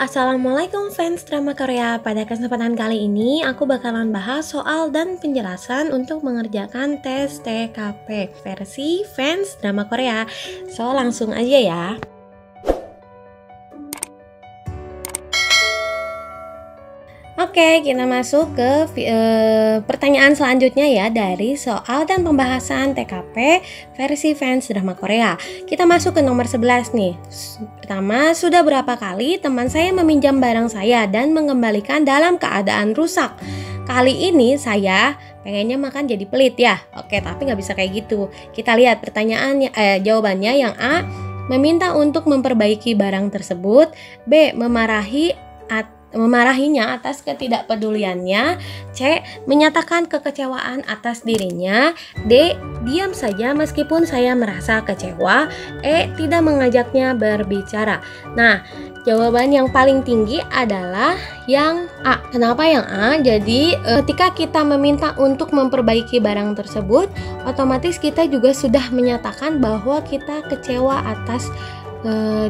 Assalamualaikum fans drama Korea. Pada kesempatan kali ini aku bakalan bahas soal dan penjelasan untuk mengerjakan tes TKP versi fans drama Korea. So langsung aja ya. Oke, kita masuk ke pertanyaan selanjutnya ya, dari soal dan pembahasan TKP versi fans drama Korea. Kita masuk ke nomor 11 nih. Pertama, sudah berapa kali teman saya meminjam barang saya dan mengembalikan dalam keadaan rusak? Kali ini saya pengennya makan jadi pelit ya. Oke, tapi nggak bisa kayak gitu. Kita lihat pertanyaannya, jawabannya. Yang A, meminta untuk memperbaiki barang tersebut. B, memarahinya atas ketidakpeduliannya. C, menyatakan kekecewaan atas dirinya. D, diam saja meskipun saya merasa kecewa. E, tidak mengajaknya berbicara. Nah, jawaban yang paling tinggi adalah yang A. Kenapa yang A? Jadi ketika kita meminta untuk memperbaiki barang tersebut, otomatis kita juga sudah menyatakan bahwa kita kecewa atas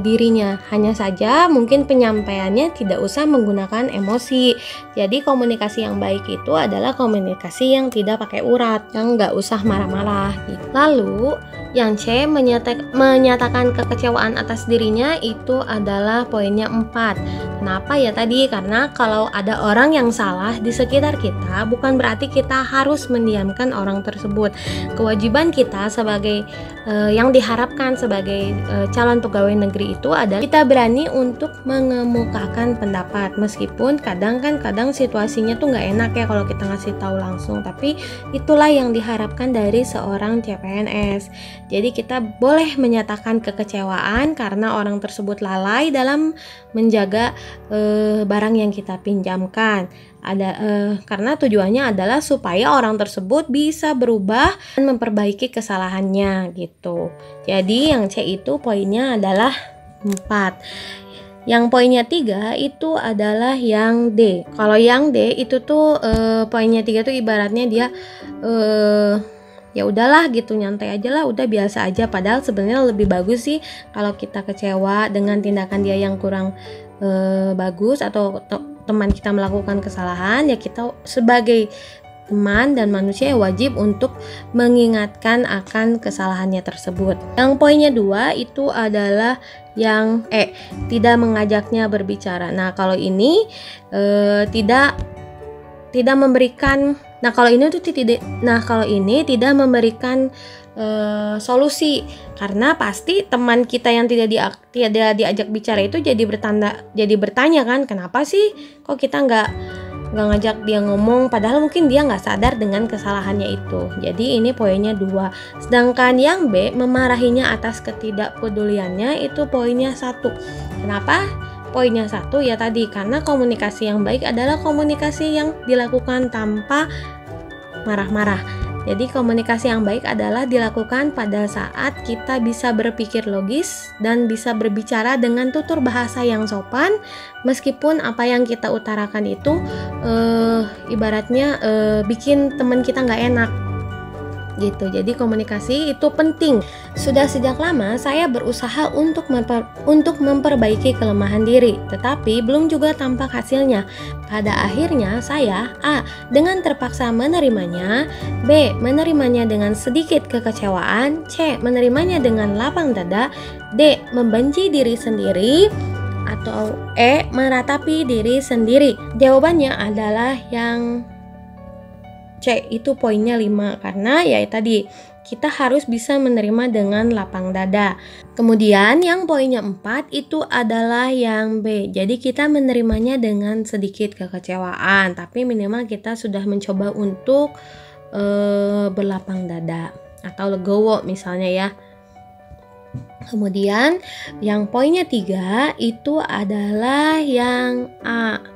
dirinya. Hanya saja mungkin penyampaiannya tidak usah menggunakan emosi. Jadi komunikasi yang baik itu adalah komunikasi yang tidak pakai urat, yang nggak usah marah-marah gitu. Lalu yang C, menyatakan kekecewaan atas dirinya, itu adalah poinnya 4. Kenapa ya tadi? Karena kalau ada orang yang salah di sekitar kita, bukan berarti kita harus mendiamkan orang tersebut. Kewajiban kita sebagai yang diharapkan sebagai calon pegawai negeri itu adalah kita berani untuk mengemukakan pendapat, meskipun kadang situasinya tuh nggak enak ya kalau kita ngasih tahu langsung, tapi itulah yang diharapkan dari seorang CPNS. Jadi kita boleh menyatakan kekecewaan karena orang tersebut lalai dalam menjaga barang yang kita pinjamkan. Karena tujuannya adalah supaya orang tersebut bisa berubah dan memperbaiki kesalahannya gitu. Jadi yang C itu poinnya adalah 4. Yang poinnya 3 itu adalah yang D. Kalau yang D itu tuh poinnya 3 tuh ibaratnya dia ya udahlah gitu, nyantai aja lah, udah biasa aja. Padahal sebenarnya lebih bagus sih kalau kita kecewa dengan tindakan dia yang kurang bagus, atau teman kita melakukan kesalahan, ya kita sebagai teman dan manusia wajib untuk mengingatkan akan kesalahannya tersebut. Yang poinnya 2 itu adalah yang E, tidak mengajaknya berbicara. Nah kalau ini tidak memberikan. Nah kalau ini tidak memberikan solusi, karena pasti teman kita yang tidak diajak bicara itu jadi bertanya kan, kenapa sih kok kita nggak ngajak dia ngomong, padahal mungkin dia nggak sadar dengan kesalahannya itu. Jadi ini poinnya 2. Sedangkan yang B, memarahinya atas ketidakpeduliannya, itu poinnya 1. Kenapa poinnya 1? Ya tadi, karena komunikasi yang baik adalah komunikasi yang dilakukan tanpa marah-marah. Jadi komunikasi yang baik adalah dilakukan pada saat kita bisa berpikir logis dan bisa berbicara dengan tutur bahasa yang sopan, meskipun apa yang kita utarakan itu ibaratnya bikin teman kita nggak enak gitu. Jadi komunikasi itu penting. Sudah sejak lama saya berusaha untuk memperbaiki kelemahan diri, tetapi belum juga tampak hasilnya. Pada akhirnya saya A, dengan terpaksa menerimanya. B, menerimanya dengan sedikit kekecewaan. C, menerimanya dengan lapang dada. D, membenci diri sendiri. Atau E, meratapi diri sendiri. Jawabannya adalah yang C, itu poinnya 5. Karena ya tadi, kita harus bisa menerima dengan lapang dada. Kemudian yang poinnya 4 itu adalah yang B. Jadi kita menerimanya dengan sedikit kekecewaan, tapi minimal kita sudah mencoba untuk berlapang dada atau legowo misalnya ya. Kemudian yang poinnya 3 itu adalah yang A.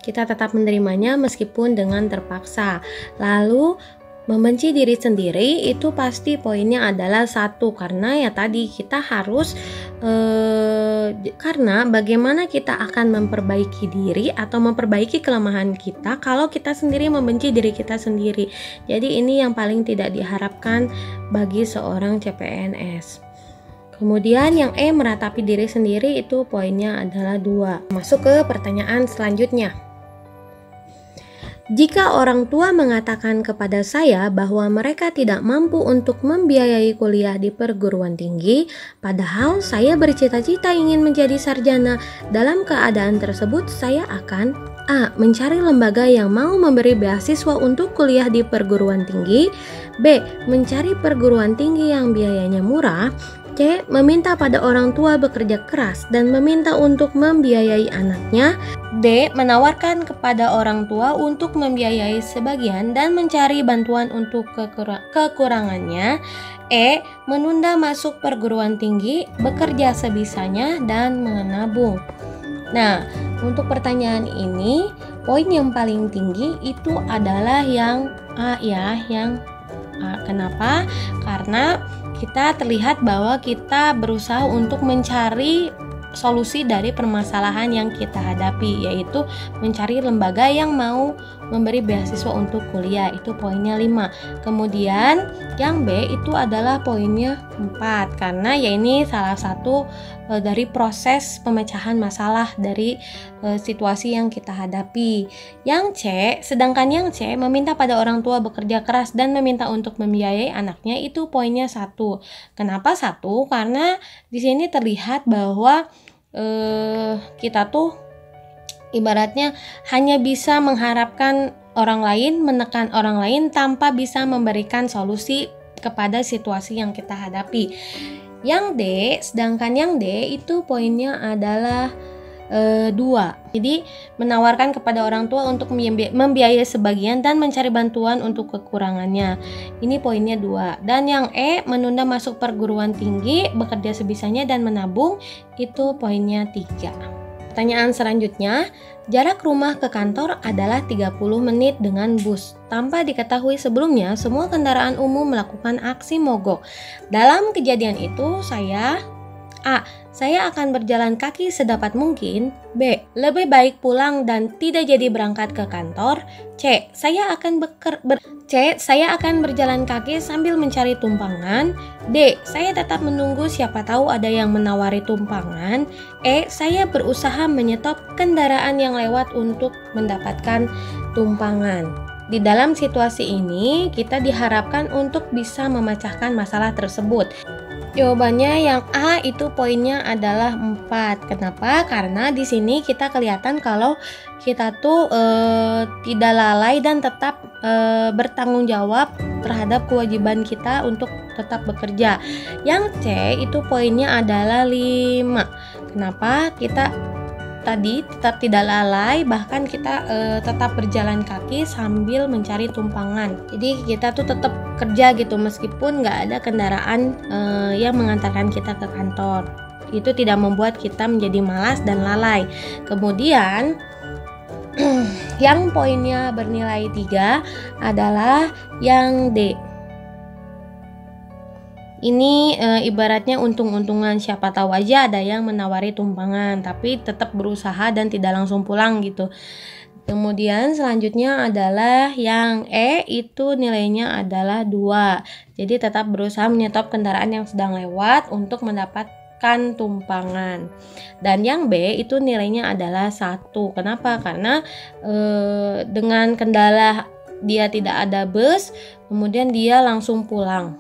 Kita tetap menerimanya meskipun dengan terpaksa. Lalu membenci diri sendiri itu pasti poinnya adalah 1, karena ya tadi kita harus karena bagaimana kita akan memperbaiki diri atau memperbaiki kelemahan kita kalau kita sendiri membenci diri kita sendiri. Jadi ini yang paling tidak diharapkan bagi seorang CPNS. Kemudian yang E meratapi diri sendiri itu poinnya adalah 2. Masuk ke pertanyaan selanjutnya. Jika orang tua mengatakan kepada saya bahwa mereka tidak mampu untuk membiayai kuliah di perguruan tinggi, padahal saya bercita-cita ingin menjadi sarjana, dalam keadaan tersebut saya akan A. Mencari lembaga yang mau memberi beasiswa untuk kuliah di perguruan tinggi. B. Mencari perguruan tinggi yang biayanya murah. C. Meminta pada orang tua bekerja keras dan meminta untuk membiayai anaknya. D. Menawarkan kepada orang tua untuk membiayai sebagian dan mencari bantuan untuk kekurangannya. E. Menunda masuk perguruan tinggi, bekerja sebisanya, dan menabung. Nah, untuk pertanyaan ini, poin yang paling tinggi itu adalah yang A ya, yang A. Kenapa? Karena kita terlihat bahwa kita berusaha untuk mencari solusi dari permasalahan yang kita hadapi, yaitu mencari lembaga yang mau memberi beasiswa untuk kuliah. Itu poinnya 5. Kemudian yang B itu adalah poinnya 4, karena ya ini salah satu dari proses pemecahan masalah dari situasi yang kita hadapi. Yang C, sedangkan yang C meminta pada orang tua bekerja keras dan meminta untuk membiayai anaknya, itu poinnya 1. Kenapa 1? Karena di sini terlihat bahwa kita tuh ibaratnya hanya bisa mengharapkan orang lain, menekan orang lain tanpa bisa memberikan solusi kepada situasi yang kita hadapi. Yang D, sedangkan yang D itu poinnya adalah 2. Jadi menawarkan kepada orang tua untuk membiayai sebagian dan mencari bantuan untuk kekurangannya. Ini poinnya 2. Dan yang E, menunda masuk perguruan tinggi, bekerja sebisanya dan menabung, itu poinnya 3. Pertanyaan selanjutnya, jarak rumah ke kantor adalah 30 menit dengan bus. Tanpa diketahui sebelumnya, semua kendaraan umum melakukan aksi mogok. Dalam kejadian itu, A. Saya akan berjalan kaki sedapat mungkin. B. Lebih baik pulang dan tidak jadi berangkat ke kantor. C. Saya akan berjalan kaki sambil mencari tumpangan. D. Saya tetap menunggu, siapa tahu ada yang menawari tumpangan. E. Saya berusaha menyetop kendaraan yang lewat untuk mendapatkan tumpangan. Di dalam situasi ini, kita diharapkan untuk bisa memecahkan masalah tersebut. Jawabannya yang A itu poinnya adalah 4. Kenapa? Karena di sini kita kelihatan kalau kita tuh tidak lalai dan tetap bertanggung jawab terhadap kewajiban kita untuk tetap bekerja. Yang C itu poinnya adalah 5. Kenapa? Kita tadi tetap tidak lalai, bahkan kita tetap berjalan kaki sambil mencari tumpangan. Jadi kita tuh tetap kerja gitu meskipun nggak ada kendaraan yang mengantarkan kita ke kantor. Itu tidak membuat kita menjadi malas dan lalai. Kemudian yang poinnya bernilai 3 adalah yang D. Ini ibaratnya untung-untungan, siapa tahu aja ada yang menawari tumpangan tapi tetap berusaha dan tidak langsung pulang gitu. Kemudian selanjutnya adalah yang E, itu nilainya adalah 2. Jadi tetap berusaha menyetop kendaraan yang sedang lewat untuk mendapatkan tumpangan. Dan yang B itu nilainya adalah 1. Kenapa? Karena dengan kendala dia tidak ada bus, kemudian dia langsung pulang.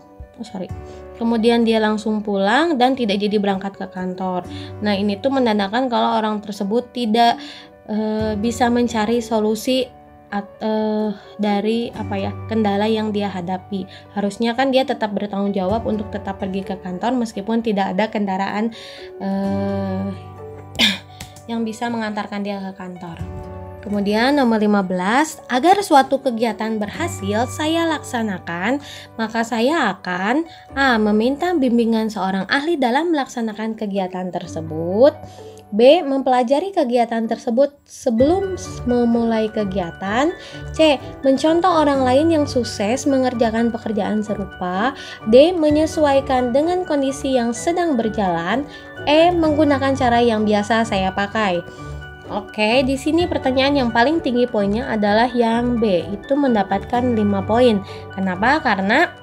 Kemudian dia langsung pulang dan tidak jadi berangkat ke kantor. Nah, ini tuh menandakan kalau orang tersebut tidak bisa mencari solusi dari kendala yang dia hadapi. Harusnya kan dia tetap bertanggung jawab untuk tetap pergi ke kantor meskipun tidak ada kendaraan yang bisa mengantarkan dia ke kantor. Kemudian nomor 15, agar suatu kegiatan berhasil saya laksanakan, maka saya akan A. Meminta bimbingan seorang ahli dalam melaksanakan kegiatan tersebut. B. Mempelajari kegiatan tersebut sebelum memulai kegiatan. C. Mencontoh orang lain yang sukses mengerjakan pekerjaan serupa. D. Menyesuaikan dengan kondisi yang sedang berjalan. E. Menggunakan cara yang biasa saya pakai. Oke, di sini pertanyaan yang paling tinggi poinnya adalah yang B, itu mendapatkan 5 poin. Kenapa? Karena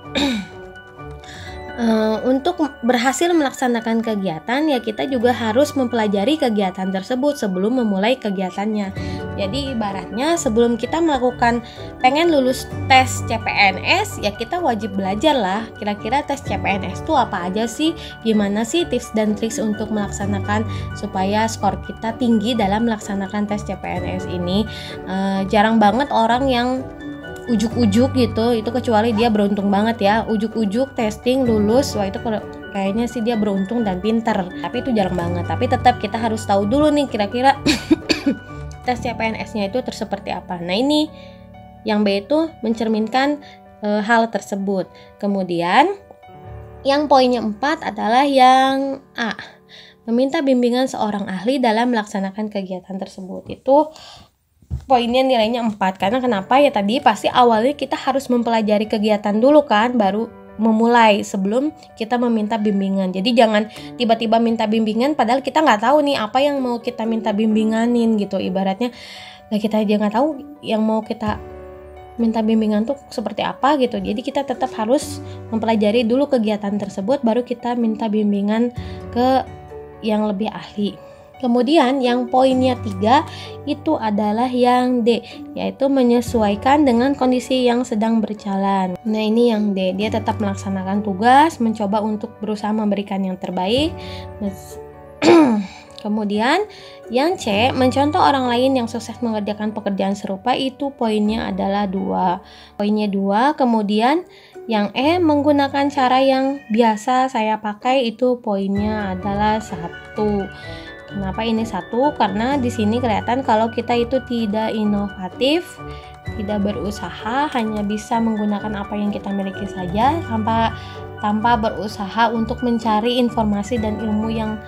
Untuk berhasil melaksanakan kegiatan ya kita juga harus mempelajari kegiatan tersebut sebelum memulai kegiatannya. Jadi ibaratnya sebelum kita melakukan pengen lulus tes CPNS ya kita wajib belajar lah kira-kira tes CPNS itu apa aja sih, gimana sih tips dan trik untuk melaksanakan supaya skor kita tinggi dalam melaksanakan tes CPNS ini. Jarang banget orang yang ujuk-ujuk gitu, itu kecuali dia beruntung banget ya, ujuk-ujuk testing lulus, wah itu kayaknya sih dia beruntung dan pinter, tapi itu jarang banget. Tapi tetap kita harus tahu dulu nih kira-kira tes CPNS-nya itu seperti apa. Nah ini yang B itu mencerminkan hal tersebut. Kemudian yang poinnya 4 adalah yang A, meminta bimbingan seorang ahli dalam melaksanakan kegiatan tersebut. Itu poinnya nilainya 4 karena kenapa ya tadi pasti awalnya kita harus mempelajari kegiatan dulu kan baru memulai sebelum kita meminta bimbingan. Jadi jangan tiba-tiba minta bimbingan padahal kita nggak tahu nih apa yang mau kita minta bimbinganin gitu. Ibaratnya kita aja nggak tahu yang mau kita minta bimbingan tuh seperti apa gitu. Jadi kita tetap harus mempelajari dulu kegiatan tersebut baru kita minta bimbingan ke yang lebih ahli. Kemudian yang poinnya 3 itu adalah yang D, yaitu menyesuaikan dengan kondisi yang sedang berjalan. Nah ini yang D, dia tetap melaksanakan tugas, mencoba untuk berusaha memberikan yang terbaik. Kemudian yang C, mencontoh orang lain yang sukses mengerjakan pekerjaan serupa, itu poinnya adalah 2. Poinnya 2, kemudian yang E, menggunakan cara yang biasa saya pakai, itu poinnya adalah 1. Kenapa ini 1? Karena di sini kelihatan kalau kita itu tidak inovatif, tidak berusaha, hanya bisa menggunakan apa yang kita miliki saja tanpa berusaha untuk mencari informasi dan ilmu yang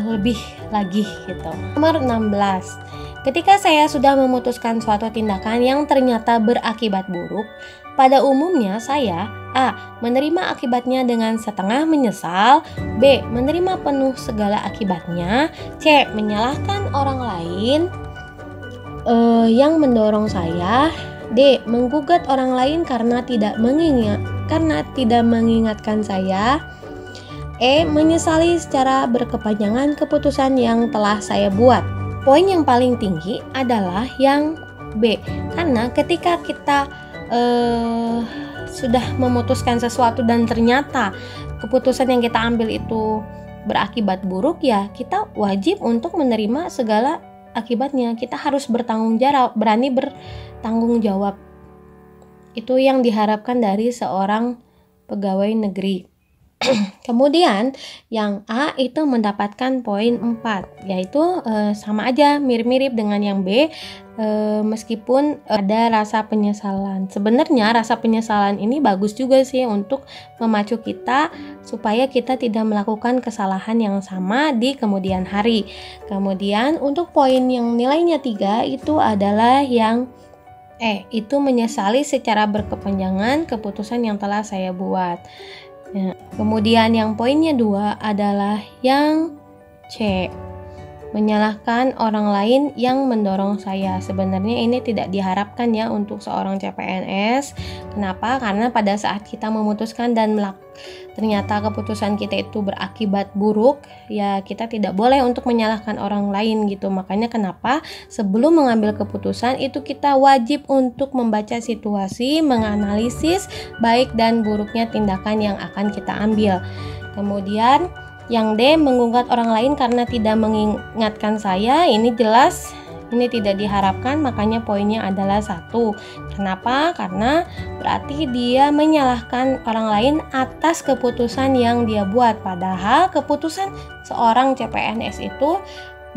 lebih lagi gitu. Nomor 16. Ketika saya sudah memutuskan suatu tindakan yang ternyata berakibat buruk, pada umumnya saya A, menerima akibatnya dengan setengah menyesal, B, menerima penuh segala akibatnya, C, menyalahkan orang lain yang mendorong saya, D, menggugat orang lain karena tidak mengingatkan saya, E, menyesali secara berkepanjangan keputusan yang telah saya buat. Poin yang paling tinggi adalah yang B, karena ketika kita sudah memutuskan sesuatu dan ternyata keputusan yang kita ambil itu berakibat buruk, ya kita wajib untuk menerima segala akibatnya. Kita harus bertanggung jawab, berani bertanggung jawab. Itu yang diharapkan dari seorang pegawai negeri. Kemudian yang A itu mendapatkan poin 4, yaitu sama aja mirip-mirip dengan yang B, meskipun ada rasa penyesalan. Sebenarnya rasa penyesalan ini bagus juga sih untuk memacu kita supaya kita tidak melakukan kesalahan yang sama di kemudian hari. Kemudian untuk poin yang nilainya 3 itu adalah yang itu menyesali secara berkepanjangan keputusan yang telah saya buat. Ya. Kemudian yang poinnya 2 adalah yang C, menyalahkan orang lain yang mendorong saya. Sebenarnya ini tidak diharapkan ya untuk seorang CPNS. Kenapa? Karena pada saat kita memutuskan dan ternyata keputusan kita itu berakibat buruk, ya kita tidak boleh untuk menyalahkan orang lain gitu. Makanya kenapa sebelum mengambil keputusan itu kita wajib untuk membaca situasi, menganalisis baik dan buruknya tindakan yang akan kita ambil. Kemudian yang D, menggugat orang lain karena tidak mengingatkan saya. Ini jelas ini tidak diharapkan, makanya poinnya adalah 1. Kenapa? Karena berarti dia menyalahkan orang lain atas keputusan yang dia buat. Padahal keputusan seorang CPNS itu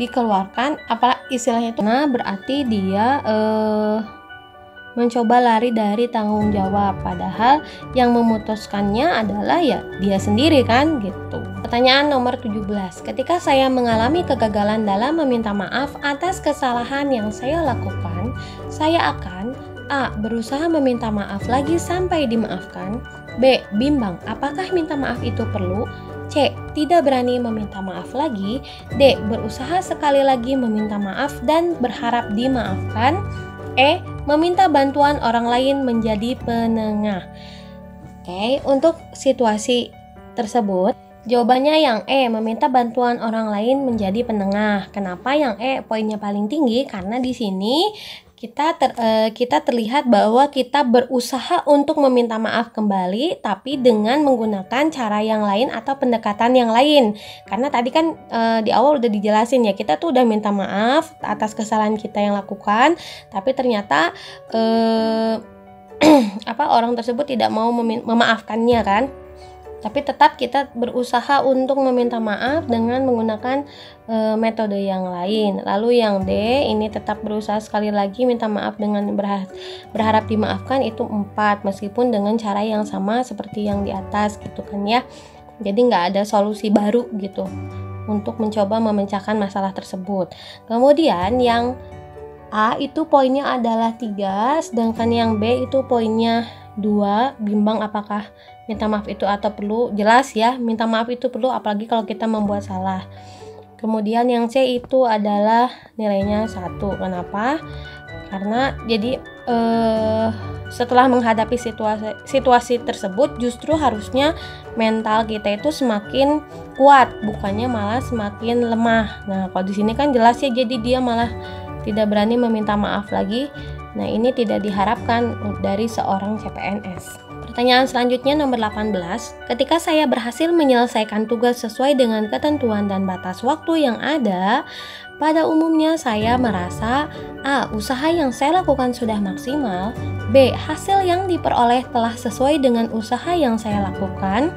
dikeluarkan, apa istilahnya itu? Nah, berarti dia mencoba lari dari tanggung jawab, padahal yang memutuskannya adalah ya dia sendiri kan gitu. Pertanyaan nomor 17. Ketika saya mengalami kegagalan dalam meminta maaf atas kesalahan yang saya lakukan, saya akan A, berusaha meminta maaf lagi sampai dimaafkan, B, bimbang apakah minta maaf itu perlu, C, tidak berani meminta maaf lagi, D, berusaha sekali lagi meminta maaf dan berharap dimaafkan, E, meminta bantuan orang lain menjadi penengah. Oke, untuk situasi tersebut, jawabannya yang E, meminta bantuan orang lain menjadi penengah. Kenapa yang E poinnya paling tinggi? Karena di sini kita terlihat bahwa kita berusaha untuk meminta maaf kembali, tapi dengan menggunakan cara yang lain atau pendekatan yang lain. Karena tadi kan di awal udah dijelasin ya, kita tuh udah minta maaf atas kesalahan kita yang lakukan, tapi ternyata orang tersebut tidak mau memaafkannya kan. Tapi tetap kita berusaha untuk meminta maaf dengan menggunakan metode yang lain. Lalu yang D, ini tetap berusaha sekali lagi minta maaf dengan berharap dimaafkan, itu 4, meskipun dengan cara yang sama seperti yang di atas gitu kan ya. Jadi nggak ada solusi baru gitu untuk mencoba memecahkan masalah tersebut. Kemudian yang A itu poinnya adalah 3, sedangkan yang B itu poinnya 2. Bimbang apakah minta maaf itu atau perlu? Jelas ya, minta maaf itu perlu, apalagi kalau kita membuat salah. Kemudian yang C itu adalah nilainya 1. Kenapa? Karena jadi setelah menghadapi situasi tersebut, justru harusnya mental kita itu semakin kuat, bukannya malah semakin lemah. Nah, kalau di sini kan jelas ya, jadi dia malah tidak berani meminta maaf lagi. Nah, ini tidak diharapkan dari seorang CPNS. Pertanyaan selanjutnya nomor 18. Ketika saya berhasil menyelesaikan tugas sesuai dengan ketentuan dan batas waktu yang ada, pada umumnya saya merasa A. Usaha yang saya lakukan sudah maksimal, B. Hasil yang diperoleh telah sesuai dengan usaha yang saya lakukan,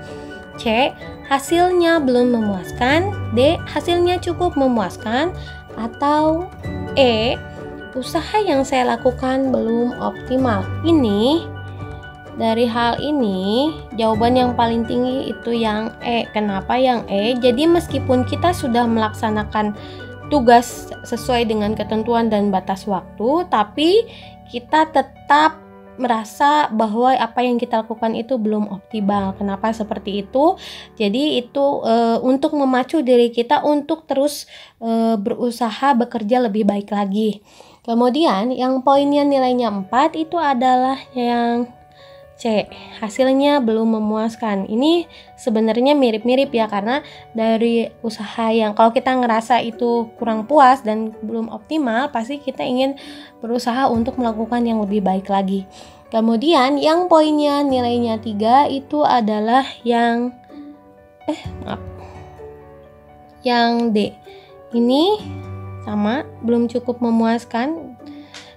C. Hasilnya belum memuaskan, D. Hasilnya cukup memuaskan, atau E. Usaha yang saya lakukan belum optimal. Dari hal ini, jawaban yang paling tinggi itu yang E. Kenapa yang E? Jadi meskipun kita sudah melaksanakan tugas sesuai dengan ketentuan dan batas waktu, tapi kita tetap merasa bahwa apa yang kita lakukan itu belum optimal. Kenapa seperti itu? Jadi itu untuk memacu diri kita untuk terus berusaha bekerja lebih baik lagi. Kemudian yang poinnya nilainya 4 itu adalah yang C, hasilnya belum memuaskan. Ini sebenarnya mirip-mirip ya, karena dari usaha yang kalau kita ngerasa itu kurang puas dan belum optimal, pasti kita ingin berusaha untuk melakukan yang lebih baik lagi. Kemudian yang poinnya nilainya 3 itu adalah yang D. Ini sama, belum cukup memuaskan.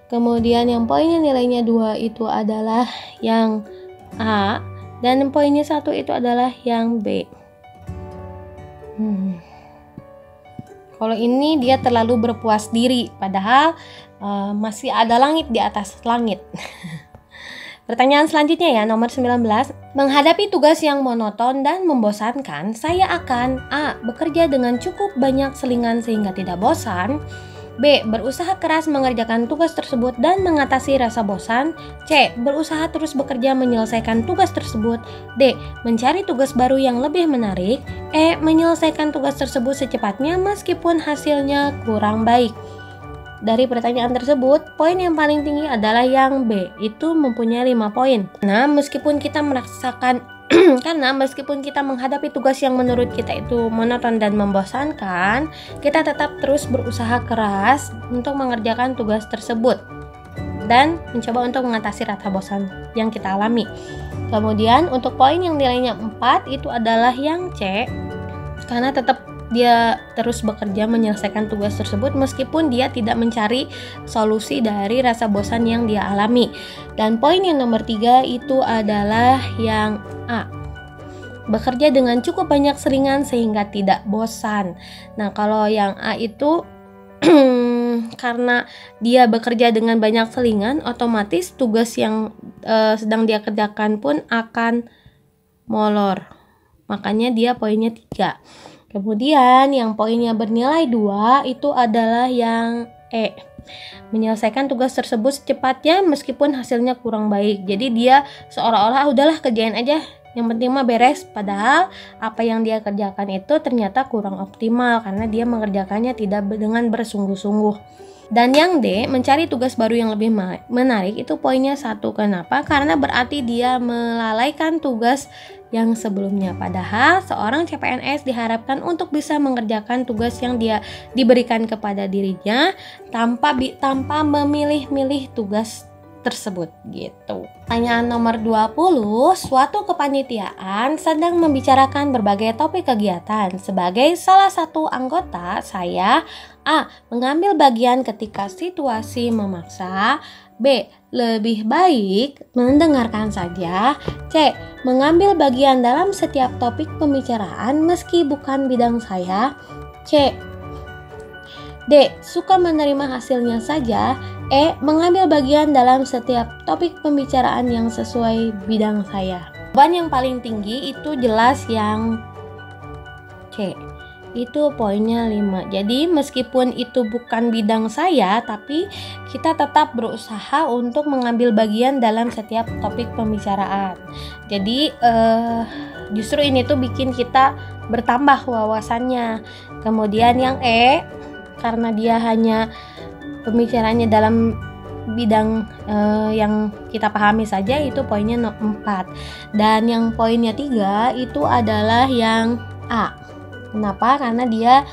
Kemudian yang poinnya nilainya 2 itu adalah yang A, dan poinnya 1 itu adalah yang B. Kalau ini dia terlalu berpuas diri, padahal masih ada langit di atas langit. Pertanyaan selanjutnya ya, nomor 19. Menghadapi tugas yang monoton dan membosankan, saya akan A. Bekerja dengan cukup banyak selingan sehingga tidak bosan, B. Berusaha keras mengerjakan tugas tersebut dan mengatasi rasa bosan, C. Berusaha terus bekerja menyelesaikan tugas tersebut, D. Mencari tugas baru yang lebih menarik, E. Menyelesaikan tugas tersebut secepatnya meskipun hasilnya kurang baik. Dari pertanyaan tersebut, poin yang paling tinggi adalah yang B, itu mempunyai 5 poin. Nah, meskipun kita menghadapi tugas yang menurut kita itu monoton dan membosankan, kita tetap terus berusaha keras untuk mengerjakan tugas tersebut dan mencoba untuk mengatasi rasa bosan yang kita alami. Kemudian untuk poin yang nilainya 4 itu adalah yang C, karena tetap dia terus bekerja menyelesaikan tugas tersebut meskipun dia tidak mencari solusi dari rasa bosan yang dia alami. Dan poin yang nomor 3 itu adalah yang A, bekerja dengan cukup banyak selingan sehingga tidak bosan. Nah, kalau yang A itu karena dia bekerja dengan banyak selingan, otomatis tugas yang sedang dia kerjakan pun akan molor. Makanya dia poinnya 3. Kemudian yang poinnya bernilai 2 itu adalah yang E, menyelesaikan tugas tersebut secepatnya meskipun hasilnya kurang baik. Jadi dia seolah-olah udahlah kerjain aja yang penting mah beres, padahal apa yang dia kerjakan itu ternyata kurang optimal karena dia mengerjakannya tidak dengan bersungguh-sungguh. Dan yang D, mencari tugas baru yang lebih menarik, itu poinnya 1. Kenapa? Karena berarti dia melalaikan tugas yang sebelumnya. Padahal seorang CPNS diharapkan untuk bisa mengerjakan tugas yang dia diberikan kepada dirinya tanpa memilih-milih tugas tersebut gitu. Pertanyaan nomor 20, suatu kepanitiaan sedang membicarakan berbagai topik kegiatan. Sebagai salah satu anggota, saya A. mengambil bagian ketika situasi memaksa. B. lebih baik mendengarkan saja. C. mengambil bagian dalam setiap topik pembicaraan meski bukan bidang saya. C. D. suka menerima hasilnya saja. E. mengambil bagian dalam setiap topik pembicaraan yang sesuai bidang saya. Jawaban yang paling tinggi itu jelas yang C. Itu poinnya 5. Jadi meskipun itu bukan bidang saya, tapi kita tetap berusaha untuk mengambil bagian dalam setiap topik pembicaraan. Jadi justru ini tuh bikin kita bertambah wawasannya. Kemudian yang E, karena dia hanya pembicaranya dalam bidang yang kita pahami saja, itu poinnya 4. Dan yang poinnya 3 itu adalah yang A. Kenapa? Karena dia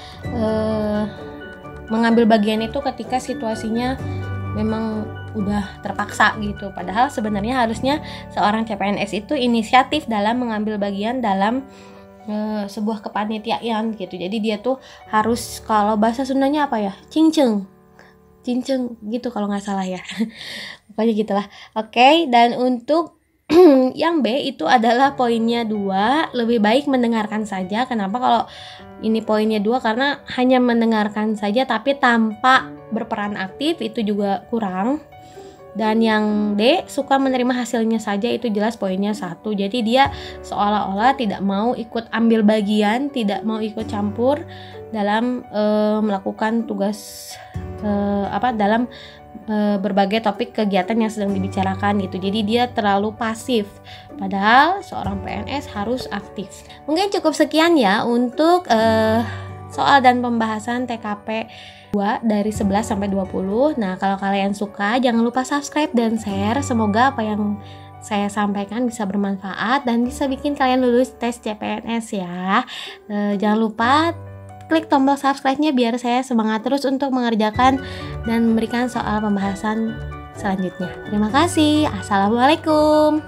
mengambil bagian itu ketika situasinya memang udah terpaksa gitu. Padahal sebenarnya harusnya seorang CPNS itu inisiatif dalam mengambil bagian dalam sebuah kepanitiaan gitu. Jadi dia tuh harus, kalau bahasa Sundanya apa ya? Cinceng gitu kalau nggak salah ya. Pokoknya gitulah. Oke, dan untuk yang B itu adalah poinnya 2, lebih baik mendengarkan saja. Kenapa kalau ini poinnya 2? Karena hanya mendengarkan saja tapi tanpa berperan aktif itu juga kurang. Dan yang D, suka menerima hasilnya saja, itu jelas poinnya 1. Jadi dia seolah-olah tidak mau ikut ambil bagian, tidak mau ikut campur dalam melakukan tugas dalam berbagai topik kegiatan yang sedang dibicarakan gitu. Jadi dia terlalu pasif, padahal seorang PNS harus aktif. Mungkin cukup sekian ya untuk soal dan pembahasan TKP 2 dari 11 sampai 20. Nah, kalau kalian suka jangan lupa subscribe dan share. Semoga apa yang saya sampaikan bisa bermanfaat dan bisa bikin kalian lulus tes CPNS ya. Jangan lupa klik tombol subscribe-nya biar saya semangat terus untuk mengerjakan dan memberikan soal pembahasan selanjutnya. Terima kasih. Assalamualaikum.